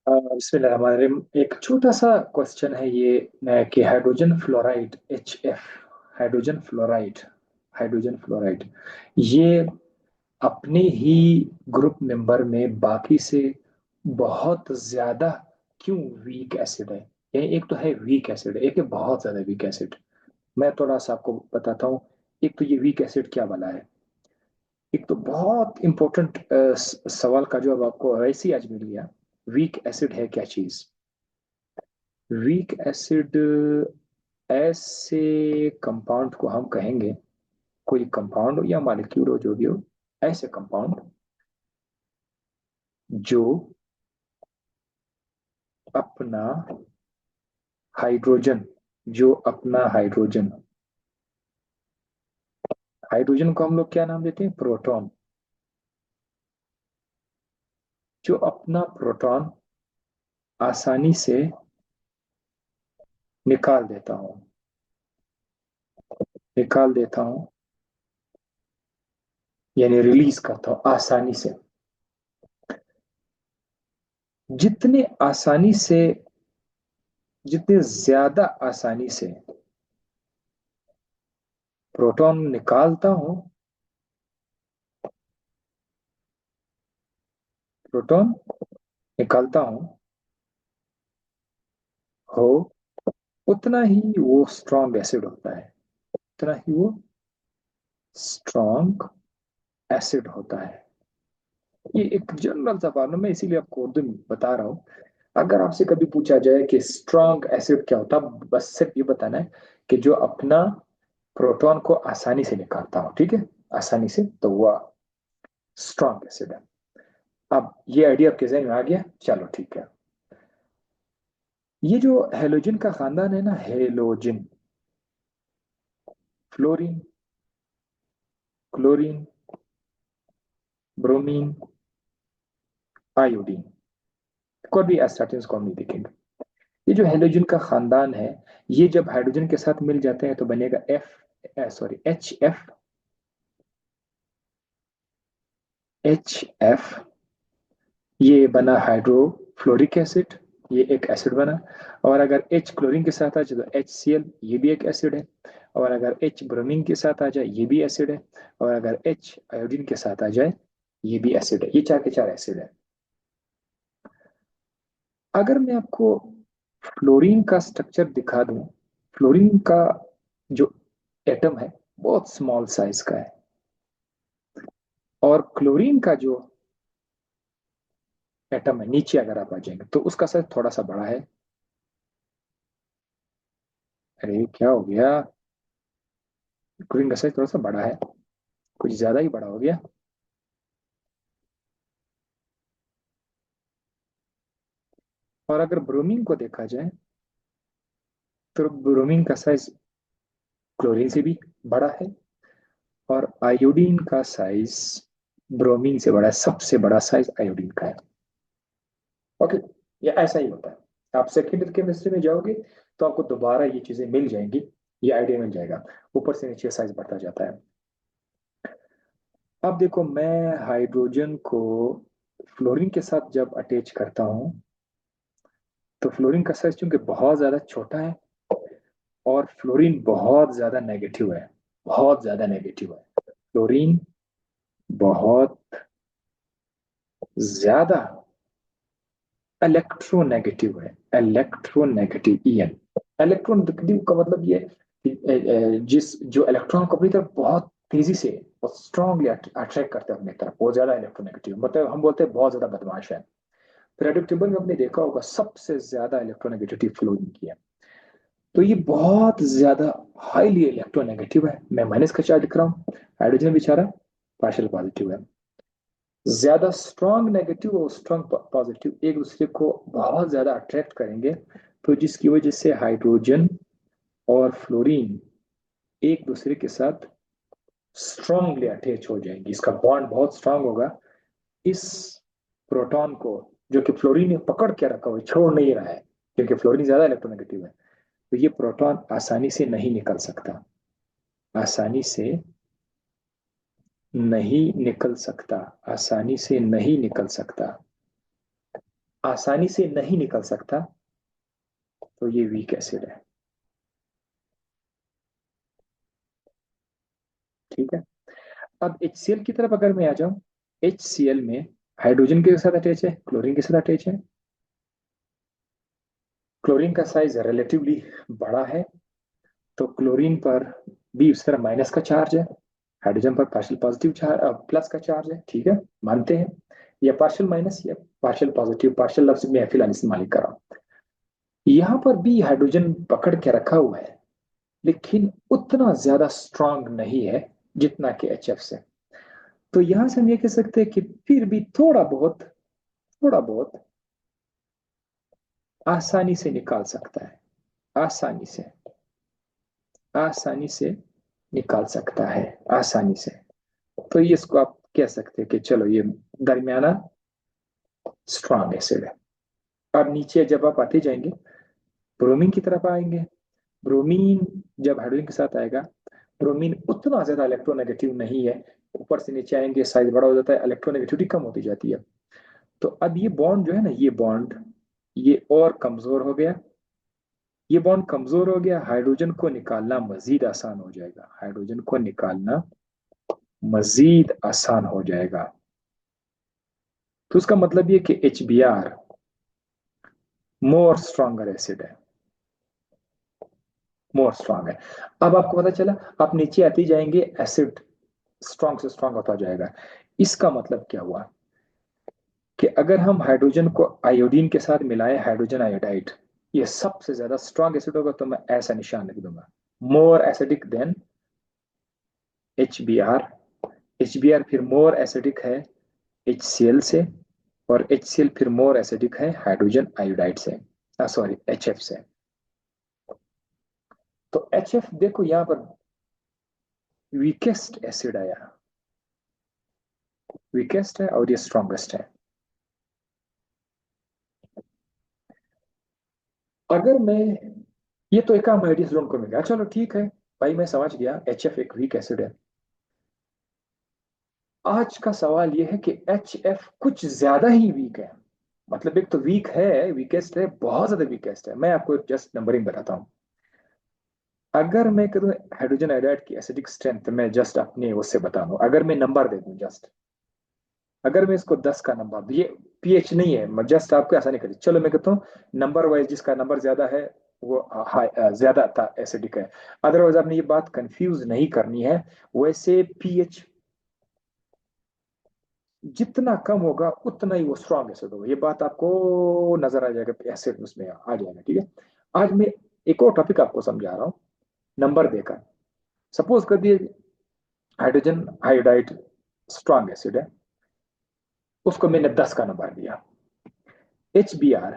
बिस्मिल्लाहिर्रहमानिर्रहीम। एक छोटा सा क्वेश्चन है ये कि hydrogen fluoride HF, hydrogen fluoride, hydrogen fluoride ये अपने ही ग्रुप मेंबर में बाकी से बहुत ज्यादा क्यों वीक एसिड है? यानी एक तो है वीक एसिड, एक है बहुत ज्यादा वीक एसिड। मैं थोड़ा सा आपको बताता हूँ। एक तो ये वीक एसिड क्या वाला है। एक तो बहुत इंपॉर्टेंट सवाल का जवाब आपको वैसे ही आज मिल गया। वीक एसिड है क्या चीज? वीक एसिड ऐसे कंपाउंड को हम कहेंगे, कोई कंपाउंड हो या मॉलिक्यूल हो जो भी हो, ऐसे कंपाउंड जो अपना हाइड्रोजन, जो अपना हाइड्रोजन, हाइड्रोजन को हम लोग क्या नाम देते हैं? प्रोटॉन। जो अपना प्रोटॉन आसानी से निकाल देता हूं, निकाल देता हूं, यानी रिलीज करता हूं आसानी से। जितने आसानी से, जितने ज्यादा आसानी से प्रोटॉन निकालता हूं, प्रोटॉन निकालता हूं, हो उतना ही वो स्ट्रॉन्ग एसिड होता है, उतना ही वो स्ट्रॉन्ग एसिड होता है। ये एक जनरल सा फॉर्मूला, मैं इसीलिए आपको उर्दू में बता रहा हूँ। अगर आपसे कभी पूछा जाए कि स्ट्रॉन्ग एसिड क्या होता है, बस सिर्फ ये बताना है कि जो अपना प्रोटॉन को आसानी से निकालता हो, ठीक है, आसानी से, तो वह स्ट्रॉन्ग एसिड है। अब ये आइडिया आपके जहन में आ गया, चलो ठीक है। ये जो हेलोजन का खानदान है ना, halogen, fluorine, chlorine, bromine, iodine, कोई भी एस्टार्टेंस को हम नहीं देखेंगे। ये जो हेलोजन का खानदान है, ये जब हाइड्रोजन के साथ मिल जाते हैं तो बनेगा HF, HF। ये बना हाइड्रोफ्लोरिक एसिड, ये एक एसिड बना। और अगर H क्लोरीन के साथ आ जाए तो HCl, ये भी एक एसिड है। और अगर H ब्रोमीन के साथ आ जाए, ये भी एसिड है। और अगर H आयोडीन के साथ आ जाए, ये भी एसिड है। ये चार के चार एसिड है। अगर मैं आपको फ्लोरीन का स्ट्रक्चर दिखा दूं, फ्लोरीन का जो एटम है बहुत स्मॉल साइज का है, और क्लोरीन का जो एटम है, नीचे अगर आप आ जाएंगे तो उसका साइज थोड़ा सा बड़ा है। अरे क्या हो गया? क्लोरीन का साइज थोड़ा सा बड़ा है, कुछ ज्यादा ही बड़ा हो गया। और अगर ब्रोमीन को देखा जाए तो ब्रोमीन का साइज क्लोरीन से भी बड़ा है, और आयोडीन का साइज ब्रोमीन से बड़ा है। सबसे बड़ा साइज आयोडीन का है। ओके, ये ऐसा ही होता है। आप सेकेंडरी केमिस्ट्री में जाओगे तो आपको दोबारा ये चीजें मिल जाएंगी, ये आइडिया मिल जाएगा। ऊपर से नीचे साइज बढ़ता जाता है। अब देखो, मैं हाइड्रोजन को फ्लोरीन के साथ जब अटैच करता हूं तो फ्लोरीन का साइज चूंकि बहुत ज्यादा छोटा है, और फ्लोरीन बहुत ज्यादा नेगेटिव है, बहुत ज्यादा नेगेटिव है। फ्लोरीन बहुत ज्यादा इलेक्ट्रोनेगेटिव है, इलेक्ट्रोनेगेटिव EN। इलेक्ट्रोनेगेटिव का मतलब ये है कि जिस जो इलेक्ट्रॉन को अपनी तरफ बहुत तेजी से और स्ट्रांगली अट्रैक्ट करते हैं अपनी तरफ, बहुत ज्यादा इलेक्ट्रोनेगेटिव, मतलब हम बोलते हैं बहुत ज्यादा बदमाश है। प्रेडिक्टेबल में आपने देखा होगा सबसे ज्यादा इलेक्ट्रोनेगेटिविटी फ्लोरीन की है। तो ये बहुत ज्यादा हाईली इलेक्ट्रोनेगेटिव है। मैं माइनस का चार्ज लिख रहा हूँ, हाइड्रोजन बेचारा पार्शियल पॉजिटिव है। ज्यादा स्ट्रॉन्ग नेगेटिव और स्ट्रॉन्ग पॉजिटिव एक दूसरे को बहुत ज्यादा अट्रैक्ट करेंगे, तो जिसकी वजह से हाइड्रोजन और फ्लोरीन एक दूसरे के साथ स्ट्रांगली अटैच हो जाएंगी। इसका बॉन्ड बहुत स्ट्रांग होगा। इस प्रोटॉन को, जो कि फ्लोरीन ने पकड़ के रखा हुआ है, छोड़ नहीं रहा है, क्योंकि फ्लोरीन ज्यादा इलेक्ट्रोनेगेटिव है, तो ये प्रोटॉन आसानी से नहीं निकल सकता, आसानी से नहीं निकल सकता, आसानी से नहीं निकल सकता। आसानी से नहीं निकल सकता, तो ये वीक एसिड है। ठीक है। अब HCl की तरफ अगर मैं आ जाऊं, HCl में हाइड्रोजन के साथ अटैच है, क्लोरीन के साथ अटैच है। क्लोरीन का साइज रिलेटिवली बड़ा है, तो क्लोरीन पर भी उस तरह माइनस का चार्ज है, हाइड्रोजन पर पार्शियल पॉजिटिव चार्ज प्लस का चार्ज है। ठीक है, मानते हैं, या पार्शियल माइनस या पार्शियल पॉजिटिव, पार्शियल लफ्ज में फिलहाल इस्तेमाल कर रहा हूं। यहां पर भी हाइड्रोजन पकड़ के रखा हुआ है, लेकिन उतना ज्यादा स्ट्रांग नहीं है जितना कि HF से। तो यहां से हम ये कह सकते हैं कि फिर भी थोड़ा बहुत आसानी से निकाल सकता है, आसानी से, आसानी से निकाल सकता है, आसानी से। तो ये इसको आप कह सकते हैं कि चलो ये दरमियाना स्ट्रांग एसिड है। अब नीचे जब आप आते जाएंगे, ब्रोमीन की तरफ आएंगे। ब्रोमीन जब हाइड्रोजन के साथ आएगा, ब्रोमीन उतना ज्यादा इलेक्ट्रोनेगेटिव नहीं है। ऊपर से नीचे आएंगे, साइज बड़ा हो जाता है, इलेक्ट्रोनेगेटिविटी कम होती जाती है। तो अब ये बॉन्ड जो है ना, ये बॉन्ड ये और कमजोर हो गया। ये बॉन्ड कमजोर हो गया, हाइड्रोजन को निकालना मजीद आसान हो जाएगा, हाइड्रोजन को निकालना मजीद आसान हो जाएगा। तो उसका मतलब ये कि HBr मोर स्ट्रॉन्गर एसिड है, मोर स्ट्रांग है। अब आपको पता चला, आप नीचे आते जाएंगे, एसिड स्ट्रांग से स्ट्रांग होता जाएगा। इसका मतलब क्या हुआ कि अगर हम हाइड्रोजन को आयोडीन के साथ मिलाएं, हाइड्रोजन आयोडाइड, ये सबसे ज्यादा स्ट्रांग एसिड होगा, तो मैं ऐसा निशान लिख दूंगा, more acidic then HBr। HBr फिर मोर एसिडिक है HCl से, और HCl फिर मोर एसिडिक है हाइड्रोजन आयोडाइड से, सॉरी HF से। तो HF देखो यहां पर वीकेस्ट एसिड आया, वीकेस्ट है और ये स्ट्रॉन्गेस्ट है। अगर मैं, ये तो एक काम आइडिया जोन को मिल गया, चलो ठीक है भाई, मैं समझ गया HF एक वीक एसिड है। आज का सवाल यह है कि HF कुछ ज्यादा ही वीक है। मतलब एक तो वीक है, वीकेस्ट है, बहुत ज्यादा वीकेस्ट है। मैं आपको जस्ट नंबरिंग बताता हूँ। अगर मैं करूँ हाइड्रोजन आयोडाइड की एसिडिक स्ट्रेंथ, मैं जस्ट अपने उससे बता दूं, अगर मैं नंबर दे दूं जस्ट, अगर मैं इसको 10 का नंबर दूं, ये पीएच नहीं है, मैं जस्ट आपको आसानी करी, चलो मैं कहता हूँ नंबर वाइज जिसका नंबर ज्यादा है वो ज्यादा था एसिडिक है। अदरवाइज आपने ये बात कंफ्यूज नहीं करनी है। वैसे पीएच जितना कम होगा उतना ही वो स्ट्रांग एसिड होगा, ये बात आपको नजर आ जाएगा, एसिड उसमें आ जाएगा। ठीक है, आज मैं एक और टॉपिक आपको समझा रहा हूँ नंबर देकर। सपोज कर दिए हाइड्रोजन आयोडाइड स्ट्रांग एसिड है, उसको मैंने 10 का नंबर दिया। HBr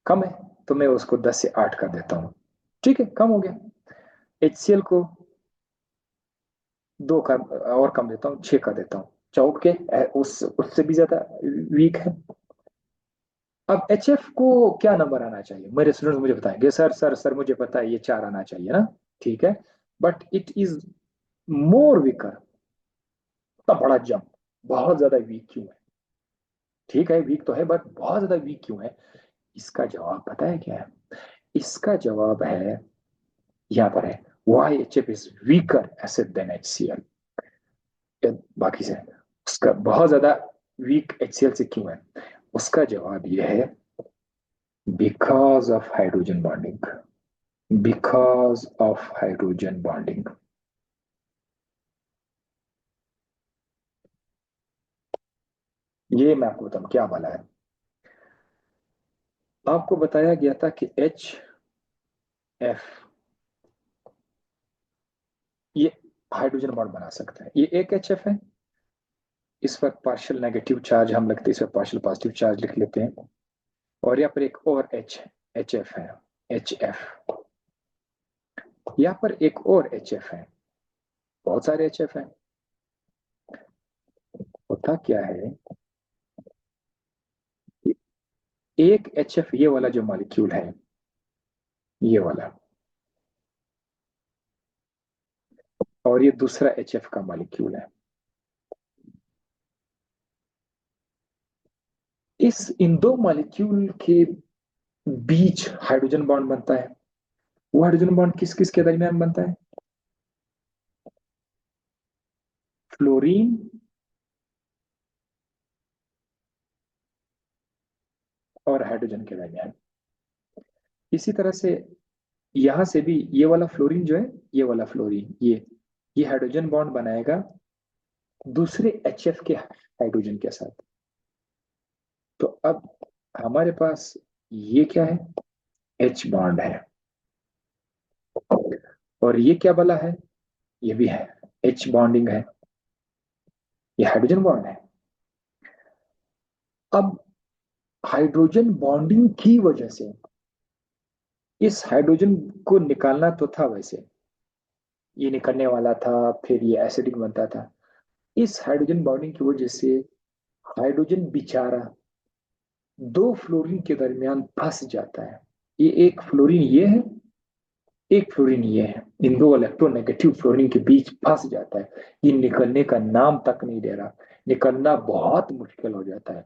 कम है, तो मैं उसको 10 से 8 कर देता हूँ। ठीक है, कम हो गया। HCl को 2 का और कम देता हूँ, 6 कर देता हूँ। चौक के उससे भी ज्यादा वीक है। अब HF को क्या नंबर आना चाहिए, मेरे स्टूडेंट्स मुझे बताएंगे, सर सर सर मुझे पता है ये 4 आना चाहिए ना। ठीक है, but it is more weaker. तो बड़ा जंप, बहुत ज्यादा वीक क्यों है? ठीक है वीक तो है, बट बहुत ज्यादा वीक क्यों है? इसका जवाब पता है क्या है? इसका जवाब है, यहाँ पर है, why HF is weaker acid than HCl। बाकी से उसका बहुत ज्यादा वीक HCl से क्यों है? उसका जवाब यह है, because of hydrogen bonding, because of hydrogen bonding. ये मैं आपको बताऊं क्या वाला है। आपको बताया गया था कि HF ये हाइड्रोजन बॉन्ड बना सकता है, ये एक HF है, इस पर पार्शियल नेगेटिव चार्ज हम लगते हैं, इस पर पार्शियल पॉजिटिव चार्ज लिख लेते हैं। और यहाँ पर एक और HF है, HF। यहाँ पर एक और HF है, बहुत सारे HF हैं। होता क्या है, एक HF ये वाला जो मॉलिक्यूल है, ये वाला, और ये दूसरा HF का मॉलिक्यूल है। इन दो मॉलिक्यूल के बीच हाइड्रोजन बॉन्ड बनता है। वो हाइड्रोजन बॉन्ड किस किस के दरमियान बनता है? फ्लोरीन और हाइड्रोजन के दरमियान। इसी तरह से यहां से भी ये वाला फ्लोरीन जो है, ये वाला फ्लोरीन, ये हाइड्रोजन बॉन्ड बनाएगा दूसरे HF के हाइड्रोजन के साथ। तो अब हमारे पास ये क्या है? H बॉन्ड है। और ये क्या वाला है? ये भी है, H बॉन्डिंग है, ये हाइड्रोजन बॉन्ड है। अब हाइड्रोजन बॉन्डिंग की वजह से इस हाइड्रोजन को निकालना तो था, वैसे ये निकलने वाला था, फिर ये एसिडिक बनता था। इस हाइड्रोजन बॉन्डिंग की वजह से हाइड्रोजन बेचारा दो फ्लोरीन के दरमियान फंस जाता है। ये एक फ्लोरीन ये है, एक फ्लोरीन ये है, इन दो इलेक्ट्रोनेगेटिव फ्लोरीन के बीच फंस जाता है। ये निकलने का नाम तक नहीं दे रहा, निकलना बहुत मुश्किल हो जाता है।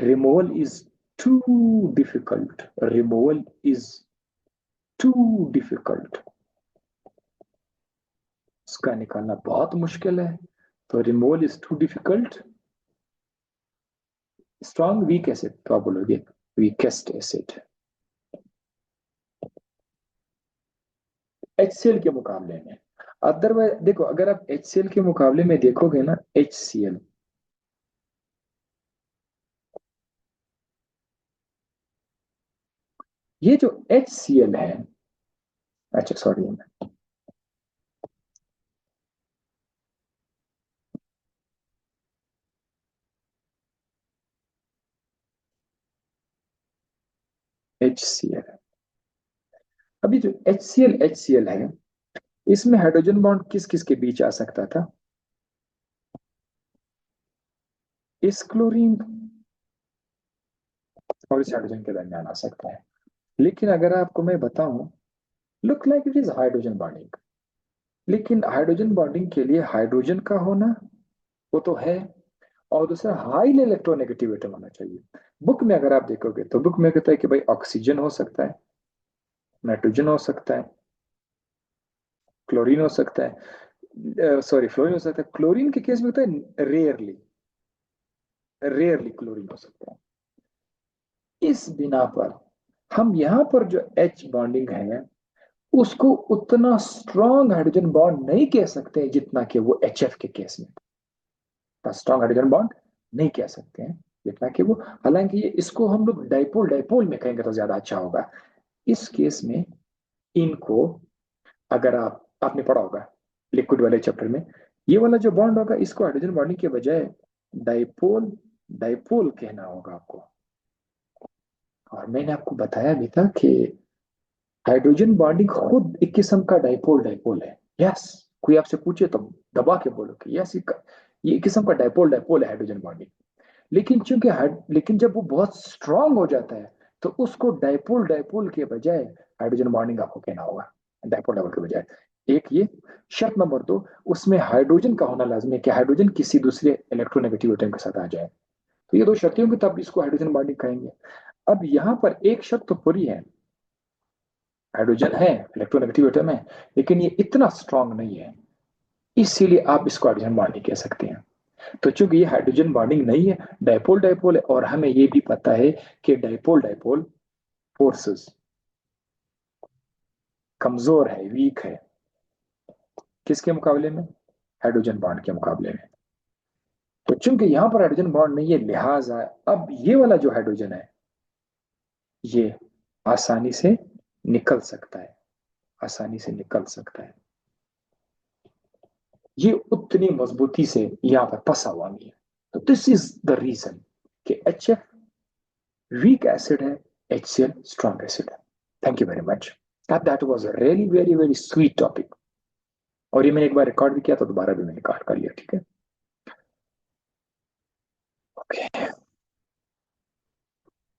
Removal is too difficult, removal is too difficult, इसका निकालना बहुत मुश्किल है। तो removal is too difficult. Strong weak acid तो आप बोलोगे वीकेस्ट एसिड। HCl के मुकाबले में, अदरवाइज देखो, अगर आप HCl के मुकाबले में देखोगे ना, HCl, ये जो HCl है, अच्छा सॉरी, HCl, अभी जो HCl है, इसमें हाइड्रोजन बॉन्ड किस किस के बीच आ सकता था? इस क्लोरीन और इस हाइड्रोजन के दरमियान आ सकता है। लेकिन अगर आपको मैं बताऊं, look like it is hydrogen bonding, लेकिन हाइड्रोजन बॉन्डिंग के लिए हाइड्रोजन का होना वो तो है, और दूसरा हाईली इलेक्ट्रोनेगेटिव एटम होना चाहिए। बुक में अगर आप देखोगे तो बुक में कहता है कि भाई ऑक्सीजन हो सकता है, नाइट्रोजन हो सकता है, क्लोरीन हो सकता है, सॉरी फ्लोरीन हो सकता है। क्लोरीन के केस में होता है रेयरली, रेयरली क्लोरीन हो सकता है। इस बिना पर हम यहाँ पर जो H बॉन्डिंग है उसको उतना स्ट्रॉन्ग हाइड्रोजन बॉन्ड नहीं कह सकते जितना कि वो HF के केस में स्ट्रॉन्ग हाइड्रोजन बॉन्ड नहीं कह सकते हैं जितना कि वो। हालांकि ये इसको हम लोग डाइपोल डाइपोल में कहेंगे तो ज्यादा अच्छा होगा। इस केस में इनको, अगर आपने पढ़ा होगा लिक्विड वाले चैप्टर में, ये वाला जो बॉन्ड होगा इसको हाइड्रोजन बॉन्डिंग के बजाय डाइपोल डाइपोल कहना होगा आपको। और मैंने आपको बताया भी था कि हाइड्रोजन बॉन्डिंग खुद एक किस्म का डाइपोल डाइपोल है। यस, कोई आपसे पूछे तो दबा के बोलो कि यस, ये एक किस्म का डाइपोल डाइपोल है हाइड्रोजन बॉन्डिंग। लेकिन चूंकि लेकिन जब वो बहुत स्ट्रांग हो जाता है तो उसको डाइपोल डाइपोल के बजाय हाइड्रोजन बॉन्डिंग आपको कहना होगा, डाइपोल डाइपोल के बजाय। एक ये शर्त नंबर 2, उसमें हाइड्रोजन का होना लाजमी है कि हाइड्रोजन किसी दूसरे इलेक्ट्रोनेगेटिव एटम के साथ आ जाए। तो ये दो शर्तें होंगी तब इसको हाइड्रोजन बॉन्डिंग कहेंगे। अब यहाँ पर एक शर्त तो पूरी है, हाइड्रोजन है, इलेक्ट्रोनेगेटिव एटम है, लेकिन ये इतना स्ट्रांग नहीं है, इसीलिए आप इसको हाइड्रोजन बॉन्डिंग कह सकते हैं। तो चूंकि ये हाइड्रोजन बॉन्डिंग नहीं है, डाइपोल डाइपोल है, और हमें ये भी पता है कि डाइपोल डाइपोल फोर्सेस कमजोर है, वीक है, किसके मुकाबले में? हाइड्रोजन बॉन्ड के मुकाबले में। तो चूंकि यहां पर हाइड्रोजन बॉन्ड नहीं है, लिहाजा अब ये वाला जो हाइड्रोजन है ये आसानी से निकल सकता है, आसानी से निकल सकता है। ये उतनी मजबूती से यहां पर फंसा हुआ नहीं है। तो दिस इज द रीजन कि HF वीक एसिड है, HCl स्ट्रॉन्ग एसिड है। Thank you very much. That was a really very very sweet topic, और ये मैंने एक बार रिकॉर्ड भी किया तो दोबारा भी मैंने रिकॉर्ड कर लिया, ठीक है? ओके।